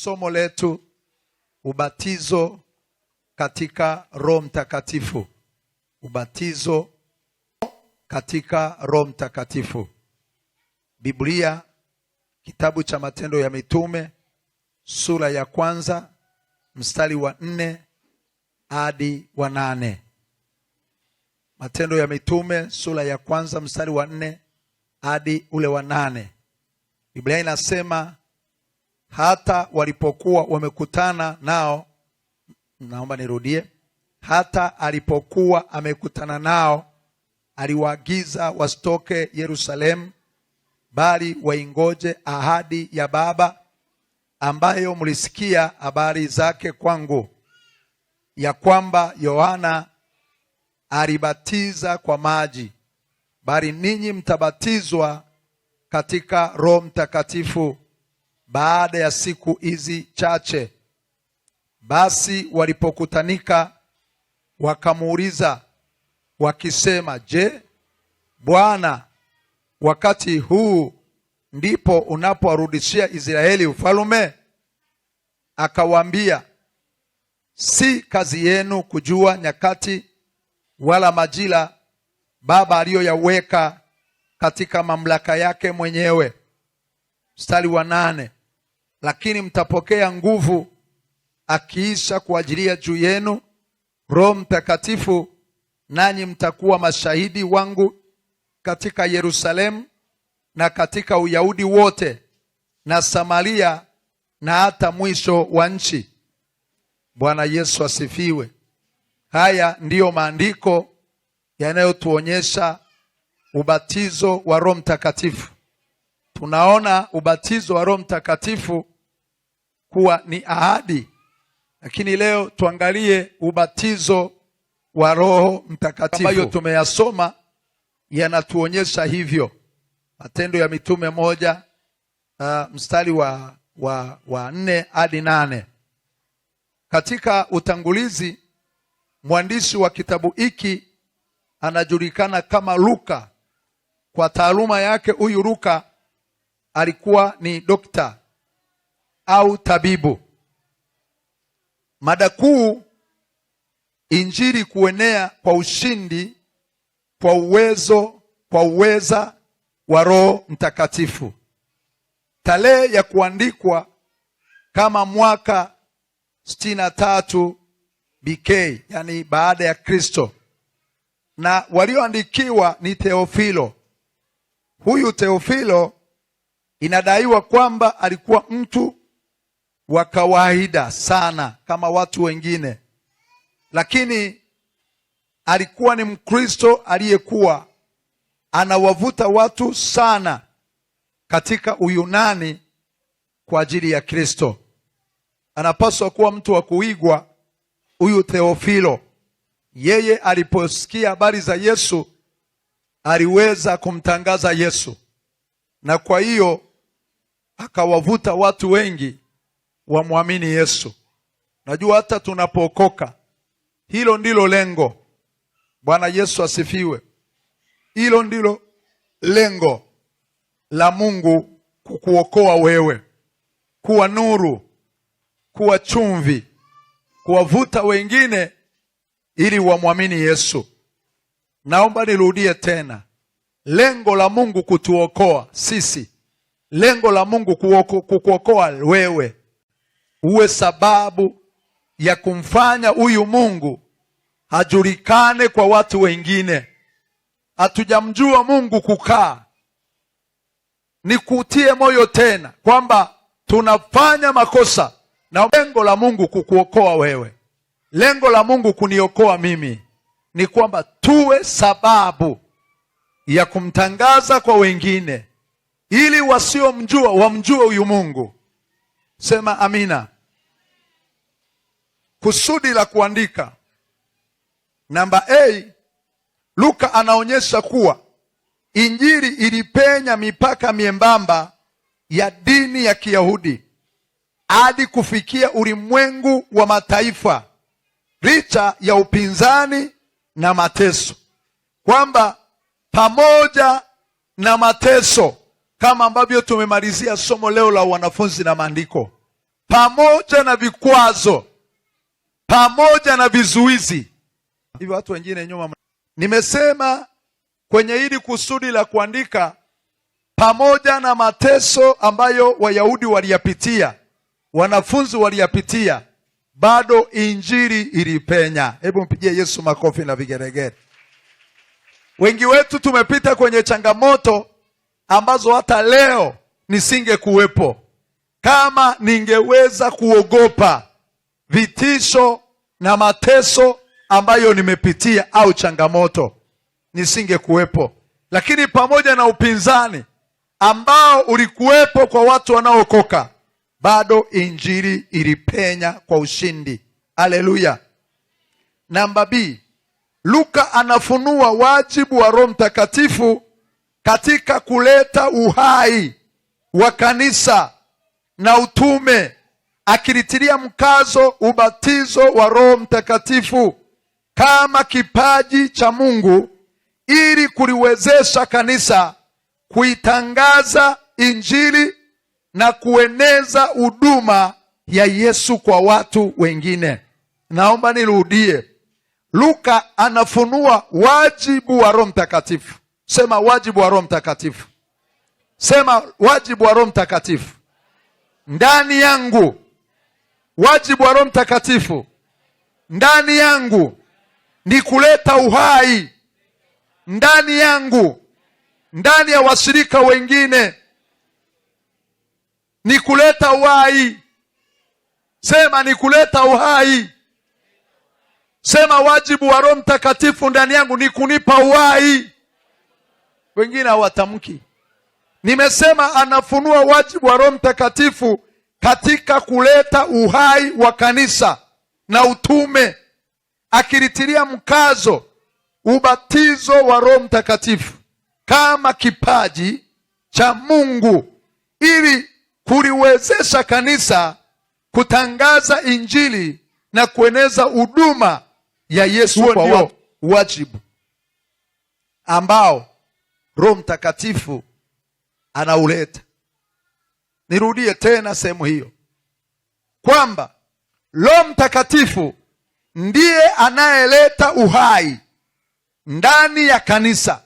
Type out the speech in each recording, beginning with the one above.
Somo letu, ubatizo katika Roho Mtakatifu. Ubatizo katika Roho Mtakatifu. Biblia, kitabu cha Matendo ya Mitume, sura ya 1 mstari wa 4 hadi wa 8. Matendo ya Mitume sura ya 1 mstari wa 4 hadi ule wa 8. Biblia inasema, hata walipokuwa wamekutana nao, naomba nirudie, hata alipokuwa amekutana nao, aliwaagiza wasitoke Yerusalemu, bali waingoje ahadi ya Baba, ambayo mlisikia habari zake kwangu, ya kwamba Yohana alibatiza kwa maji, bali ninyi mtabatizwa katika Roho Mtakatifu baada ya siku hizi chache. Basi walipokutanika wakamuuliza wakisema, je, Bwana, wakati huu ndipo unapowarudishia Israeli ufalme? Akawaambia, si kazi yenu kujua nyakati wala majira Baba aliyoyaweka katika mamlaka yake mwenyewe. Mstari wa 8, lakini mtapokea nguvu akiisha kuajilia juu yenu Roho Mtakatifu, nanyi mtakuwa mashahidi wangu katika Yerusalemu na katika Uyahudi wote na Samaria na hata mwisho wa nchi. Bwana Yesu asifiwe. Haya ndiyo maandiko yanayotuonyesha ubatizo wa Roho Mtakatifu. Tunaona ubatizo wa Roho Mtakatifu kuwa ni ahadi, lakini leo tuangalie ubatizo wa Roho Mtakatifu ambayo tumeyasoma yanatuonyesha hivyo. Matendo ya Mitume 1 mstari wa 4 hadi 8. Katika utangulizi, mwandishi wa kitabu hiki anajulikana kama Luka. Kwa taaluma yake, huyu Luka alikuwa ni dokta au tabibu. Mada kuu, Injili kuenea kwa ushindi kwa uweza wa Roho Mtakatifu. Tarehe ya kuandikwa kama mwaka 63 BK, yani baada ya Kristo. Na walioandikiwa ni Theofilo. Huyu Theofilo inadaiwa kwamba alikuwa mtu wa kawaida sana kama watu wengine, lakini alikuwa ni Mkristo aliyekuwa anawavuta watu sana katika Uyunani kwa ajili ya Kristo. Anapaswa kuwa mtu wa kuigwa huyu Theofilo. Yeye aliposikia habari za Yesu aliweza kumtangaza Yesu, na kwa hiyo akawavuta watu wengi wamwamini Yesu. Najua hata tunapookoka, hilo ndilo lengo. Bwana Yesu asifiwe. Hilo ndilo lengo la Mungu, kukuokoa wewe, kuwa nuru, kuwa chumvi, kuwavuta wengine ili wamwamini Yesu. Naomba nirudie tena. Lengo la Mungu kutuokoa sisi. Lengo la Mungu kukuokoa wewe. Uwe sababu ya kumfanya huyu Mungu hajulikane kwa watu wengine. Hatujamjua Mungu kukaa. Nikutie moyo tena kwamba tunafanya makosa, na lengo la Mungu kukuokoa wewe, lengo la Mungu kuniokoa mimi, ni kwamba tuwe sababu ya kumtangaza kwa wengine, ili wasiomjua wamjue huyu Mungu. Sema amina. Kusudi la kuandika. Namba A, Luka anaonyesha kuwa Injili ilipenya mipaka miembamba ya dini ya Kiyahudi hadi kufikia ulimwengu wa mataifa, licha ya upinzani na mateso. Kwamba pamoja na mateso, kama ambavyo tumemalizia somo leo la wanafunzi na maandiko, pamoja na vikwazo, pamoja na vizuizi. Hivyo watu wengine nyuma, nimesema kwenye hili kusudi la kuandika, pamoja na mateso ambayo Wayahudi waliyapitia, wanafunzi waliyapitia, bado injili ilipenya. Hebu mpigie Yesu makofi na vigeregere. Wengi wetu tumepita kwenye changamoto ambazo hata leo nisingekuwepo kama ningeweza kuogopa vitisho na mateso ambayo nimepitia au changamoto, nisingekuwepo. Lakini pamoja na upinzani ambao ulikuwepo kwa watu wanaokoka, bado injili ilipenya kwa ushindi. Haleluya. Namba B, Luka anafunua wajibu wa Roho Mtakatifu katika kuleta uhai wa kanisa na utume, akilitilia mkazo ubatizo wa Roho Mtakatifu kama kipaji cha Mungu ili kuliwezesha kanisa kuitangaza injili na kueneza huduma ya Yesu kwa watu wengine. Naomba nirudie. Luka anafunua wajibu wa Roho Mtakatifu. Sema wajibu wa Roho Mtakatifu. Sema wajibu wa Roho Mtakatifu ndani yangu. Wajibu wa Roho Mtakatifu ndani yangu ni kuleta uhai ndani yangu, ndani ya washirika wengine, ni kuleta uhai. Sema ni kuleta uhai. Sema wajibu wa Roho Mtakatifu ndani yangu ni kunipa uhai. Wengine hawatamki. Nimesema anafunua wajibu wa Roho Mtakatifu katika kuleta uhai wa kanisa na utume, akilitilia mkazo ubatizo wa Roho Mtakatifu kama kipaji cha Mungu ili kuliwezesha kanisa kutangaza injili na kueneza huduma ya Yesu kwa watu. Wajibu ambao Roho Mtakatifu anauleta. Nirudie tena sehemu hiyo kwamba Roho Mtakatifu ndiye anayeleta uhai ndani ya kanisa.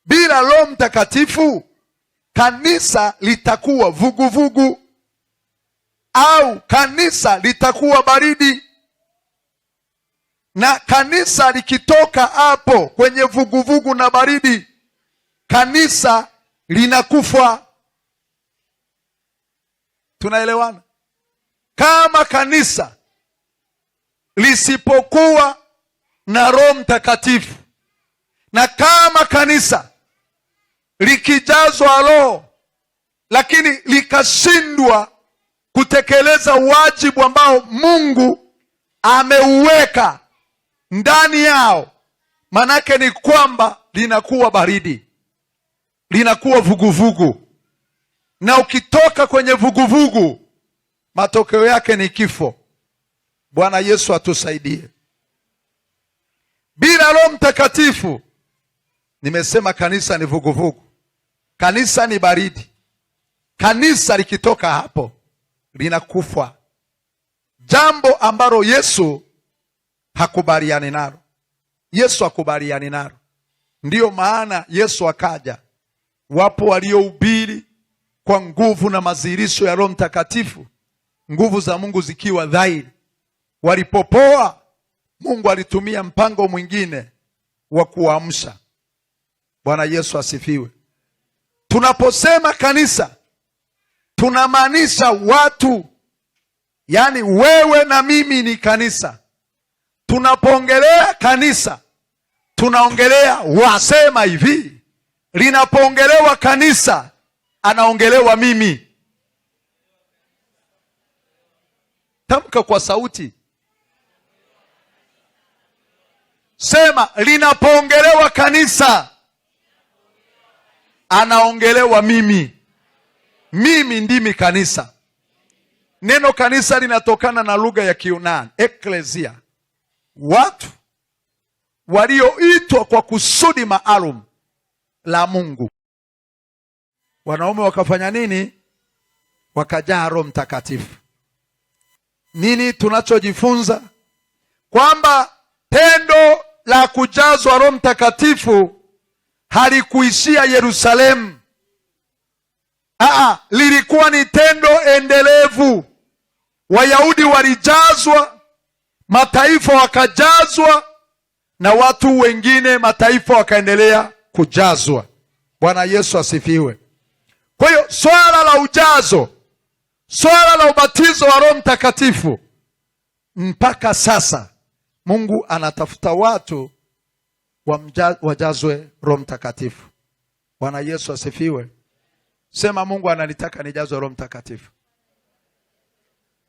Bila Roho Mtakatifu kanisa litakuwa vuguvugu au kanisa litakuwa baridi, na kanisa likitoka hapo kwenye vuguvugu na baridi, kanisa linakufa. Tunaelewana? Kama kanisa lisipokuwa na Roho Mtakatifu, na kama kanisa likijazwa Roho lakini likashindwa kutekeleza wajibu ambao Mungu ameuweka ndani yao, manake ni kwamba linakuwa baridi, linakuwa vuguvugu. Na ukitoka kwenye vuguvugu, matokeo yake ni kifo. Bwana Yesu atusaidie. Bila Roho Mtakatifu, nimesema kanisa ni vuguvugu, kanisa ni baridi. Kanisa likitoka hapo linakufa, jambo ambalo Yesu hakubaliani nalo. Yesu hakubaliani nalo. Ndiyo maana Yesu akaja. Wapo waliohubiri kwa nguvu na madhihirisho ya Roho Mtakatifu, nguvu za Mungu zikiwa dhahiri. Walipopoa, Mungu alitumia mpango mwingine wa kuamsha. Bwana Yesu asifiwe. Tunaposema kanisa, tunamaanisha watu, yani wewe na mimi ni kanisa. Tunapoongelea kanisa, tunaongelea wasema hivi. Linapoongelewa kanisa, anaongelewa mimi. Tamka kwa sauti. Sema, linapoongelewa kanisa, anaongelewa mimi. Mimi ndimi kanisa. Neno kanisa linatokana na lugha ya Kiyunani, eklesia, watu walioitwa kwa kusudi maalum la Mungu. Wanaume wakafanya nini? Wakajaa Roho Mtakatifu. Nini tunachojifunza? Kwamba tendo la kujazwa Roho Mtakatifu halikuishia Yerusalemu. Lilikuwa ni tendo endelevu. Wayahudi walijazwa, mataifa wakajazwa, na watu wengine mataifa wakaendelea kujazwa. Bwana Yesu asifiwe. Kwa hiyo swala la ujazo, swala la ubatizo wa Roho Mtakatifu, mpaka sasa Mungu anatafuta watu wajazwe Roho Mtakatifu. Bwana Yesu asifiwe. Sema, Mungu ananitaka nijazwe Roho Mtakatifu.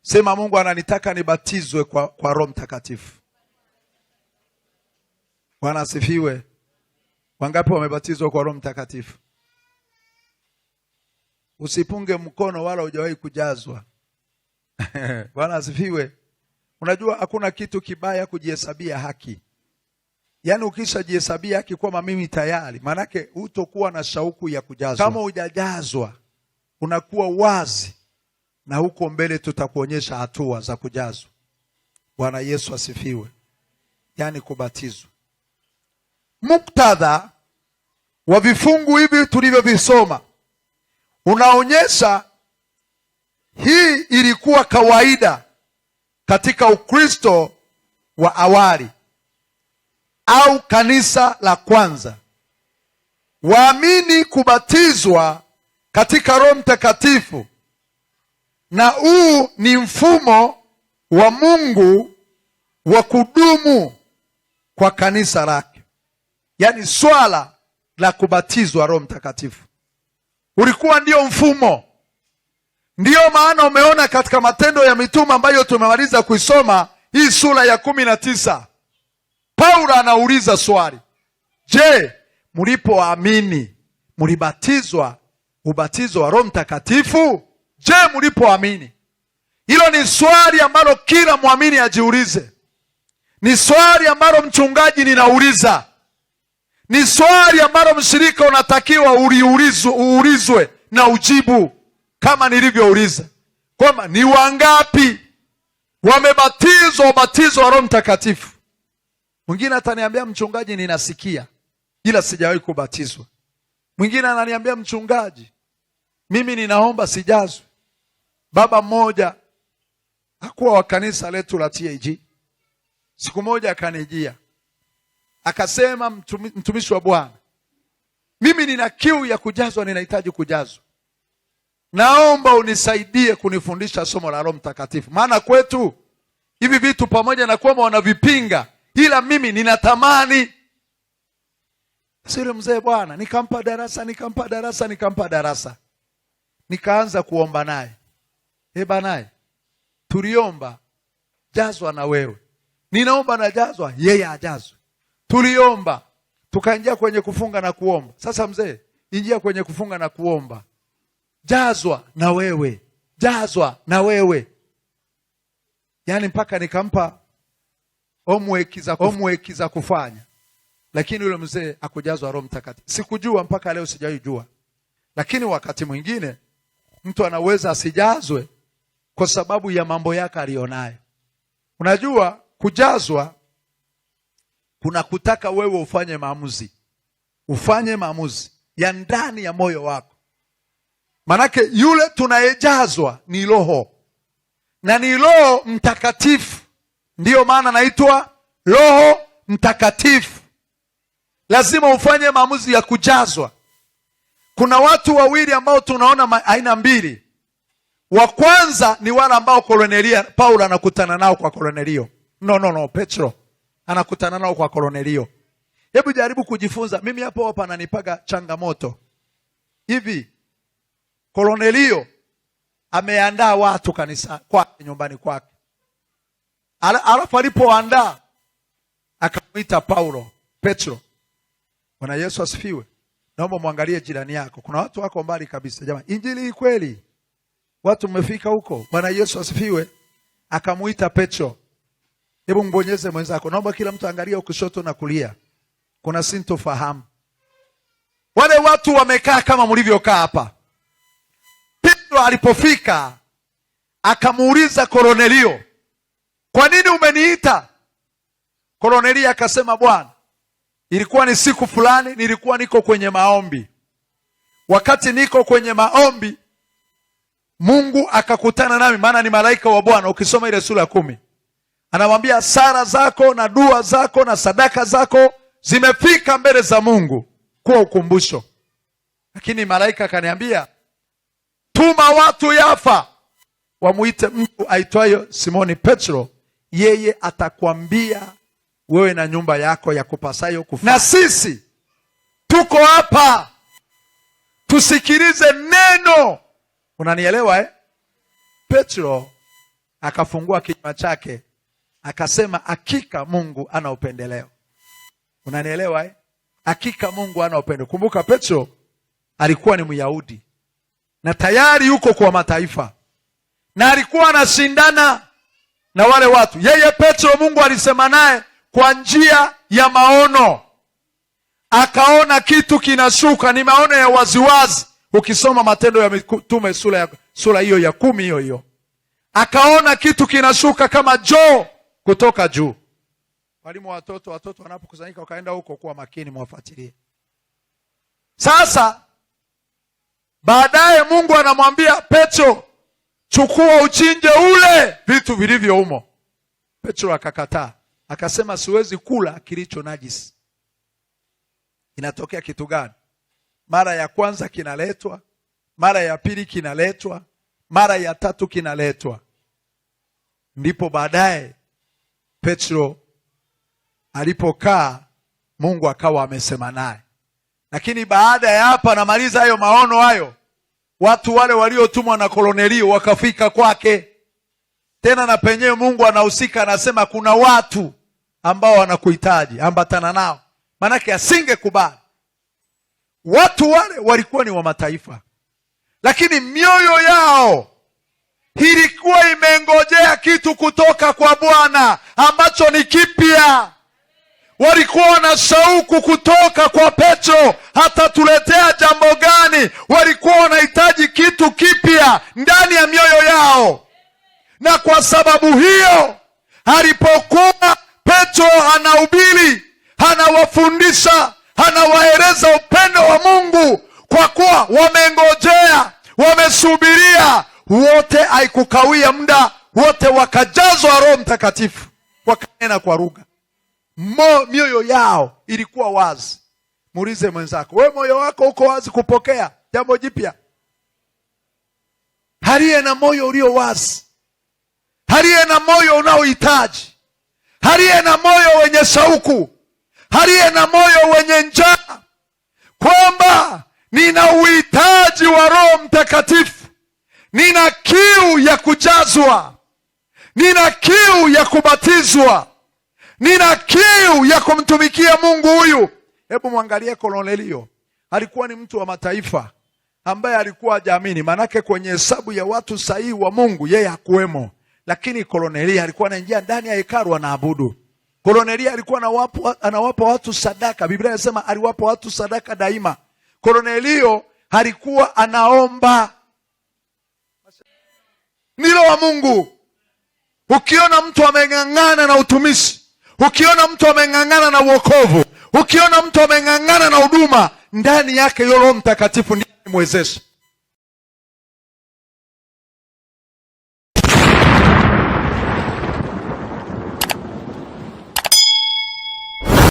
Sema, Mungu ananitaka nibatizwe kwa Roho Mtakatifu. Bwana asifiwe. Wangapi wamebatizwa kwa Roho Mtakatifu? Usipunge mkono wala hujawahi kujazwa. Bwana asifiwe. Unajua hakuna kitu kibaya kujihesabia haki. Yaani ukishajihesabia haki kwamba mimi tayari, manake hutokuwa na shauku ya kujazwa. Kama hujajazwa, unakuwa wazi, na huko mbele tutakuonyesha hatua za kujazwa. Bwana Yesu asifiwe. Yaani kubatizwa. Muktadha wa vifungu hivi tulivyovisoma unaonyesha hii ilikuwa kawaida katika Ukristo wa awali au kanisa la kwanza. Waamini kubatizwa katika Roho Mtakatifu, na huu ni mfumo wa Mungu wa kudumu kwa kanisa lake. Yaani swala la kubatizwa Roho Mtakatifu ulikuwa ndio mfumo. Ndiyo maana umeona katika Matendo ya Mitume ambayo tumemaliza kuisoma, hii sura ya 19, Paulo anauliza swali, je, mlipoamini mlibatizwa ubatizo wa Roho Mtakatifu? Je, mlipoamini? Hilo ni swali ambalo kila muamini ajiulize. Ni swali ambalo mchungaji ninauliza. Ni swali ambalo mshirika unatakiwa uulizwe na ujibu kama nilivyouliza, kwamba ni wangapi wamebatizwa ubatizo wa Roho Mtakatifu? Mwingine ataniambia, mchungaji, ninasikia ila sijawahi kubatizwa. Mwingine ananiambia, mchungaji, mimi ninaomba sijazwe. Baba mmoja hakuwa wa kanisa letu la TAG, siku moja akanijia akasema, mtumishi wa Bwana, mimi nina kiu ya kujazwa, ninahitaji kujazwa. Naomba unisaidie kunifundisha somo la Roho Mtakatifu. Maana kwetu hivi vitu pamoja na kwamba wanavipinga, ila mimi ninatamani. Sio mzee bwana, nikampa darasa. Nikaanza kuomba naye. Naye tuliomba, jazwa na wewe. Ninaomba na jazwa, yeye ajazwe. Tuliomba, tukaingia kwenye kufunga na kuomba. Sasa mzee, ingia kwenye kufunga na kuomba. Jazwa na wewe. Jazwa na wewe. Yaani mpaka nikampa homework za kufanya. Lakini yule mzee hakujazwa Roho Mtakatifu. Sikujua mpaka leo, sijawahi jua. Lakini wakati mwingine mtu anaweza asijazwe kwa sababu ya mambo yake alionayo. Unajua kujazwa kuna kutaka wewe ufanye maamuzi. Ufanye maamuzi ya ndani ya moyo wako. Manake yule tunayejazwa ni Roho. Na ni Roho Mtakatifu. Ndiyo maana naitwa Roho Mtakatifu. Lazima ufanye maamuzi ya kujazwa. Kuna watu wawili ambao tunaona aina mbili. Wa kwanza ni wale ambao Paulo anakutana nao kwa Kornelio. Petro anakutana nao kwa Kornelio. Hebu jaribu kujifunza. Mimi hapa ananipaga changamoto. Hivi Kornelio ameandaa watu kanisa kwake, nyumbani kwake. Alafu alipoandaa akamwita Petro. Bwana Yesu asifiwe. Naomba muangalie jirani yako. Kuna watu wako mbali kabisa. Jamani, injili hii kweli? Watu mmefika huko? Bwana Yesu asifiwe. Akamuita Petro. Hebu mbonyeze mwenzako. Naomba kila mtu angalia kushoto na kulia. Kuna sintofahamu. Wale watu wamekaa kama mlivyokaa hapa. Petro alipofika akamuuliza Kornelio, kwa nini umeniita? Kornelio akasema, Bwana, ilikuwa ni siku fulani, nilikuwa niko kwenye maombi. Wakati niko kwenye maombi, Mungu akakutana nami, maana ni malaika wa Bwana. Ukisoma ile sura 10, anamwambia sala zako na dua zako na sadaka zako zimefika mbele za Mungu kuwa ukumbusho. Lakini malaika akaniambia, tuma watu Yafa wamuite mtu aitwayo Simoni Petro, yeye atakwambia wewe na nyumba yako ya kupasayo kufanya. Na sisi tuko hapa tusikilize neno. Unanielewa eh? Petro akafungua kinywa chake akasema, hakika Mungu ana upendeleo. Unanielewa eh? Hakika Mungu ana upendeleo. Kumbuka Petro alikuwa ni Myahudi na tayari yuko kwa mataifa, na alikuwa anashindana na wale watu. Yeye Petro, Mungu alisema naye kwa njia ya maono. Akaona kitu kinashuka, ni maono ya waziwazi. Ukisoma Matendo ya Mitume sura hiyo ya 10 hiyo, akaona kitu kinashuka kama joo kutoka juu. Walimu watoto wanapokusanyika wakaenda huko, kuwa makini mwafuatilie. Sasa baadaye Mungu anamwambia Petro, chukua uchinje ule vitu vilivyo humo. Petro akakataa, akasema siwezi kula kilicho najisi. Inatokea kitu gani? Mara ya kwanza kinaletwa, mara ya pili kinaletwa, mara ya tatu kinaletwa. Ndipo baadaye Petro alipokaa, Mungu akawa amesema naye. Lakini baada ya hapa, namaliza hayo maono hayo, watu wale waliotumwa na Kornelio wakafika kwake. Tena na penyewe Mungu anahusika, anasema kuna watu ambao wanakuhitaji, ambatana nao. Manake asingekubali. Watu wale walikuwa ni wa mataifa, lakini mioyo yao ilikuwa imengojea kitu kutoka kwa Bwana ambacho ni kipya. Walikuwa na shauku kutoka kwa Petro, hata tuletea jambo gani? Walikuwa wanahitaji kitu kipya ndani ya mioyo yao. Na kwa sababu hiyo, alipokuwa Petro anahubiri, anawafundisha, anawaeleza upendo wa Mungu, kwa kuwa wamengojea, wamesubiria, wote haikukawia muda, wote wakajazwa Roho Mtakatifu, wakanena kwa lugha. Mioyo yao ilikuwa wazi. Muulize mwenzako, wewe moyo wako uko wazi kupokea jambo jipya? Aliye na moyo ulio wazi, aliye na moyo unaohitaji, aliye na moyo wenye shauku, aliye na moyo wenye njaa, kwamba nina uhitaji wa Roho Mtakatifu, nina kiu ya kujazwa, nina kiu ya kubatizwa, nina kiu ya kumtumikia Mungu huyu. Hebu mwangalie Kornelio. Alikuwa ni mtu wa mataifa ambaye alikuwa hajaamini, manake kwenye hesabu ya watu sahihi wa Mungu yeye hakuwemo. Lakini Kornelio alikuwa anaingia ndani ya hekalu anaabudu. Kornelio alikuwa anawapa watu sadaka. Biblia inasema aliwapa watu sadaka daima. Kornelio alikuwa anaomba. Nilo wa Mungu. Ukiona mtu ameng'ang'ana na utumishi, ukiona mtu ameng'ang'ana na wokovu, ukiona mtu ameng'ang'ana na huduma, ndani yake Roho Mtakatifu ndiye mwezesha.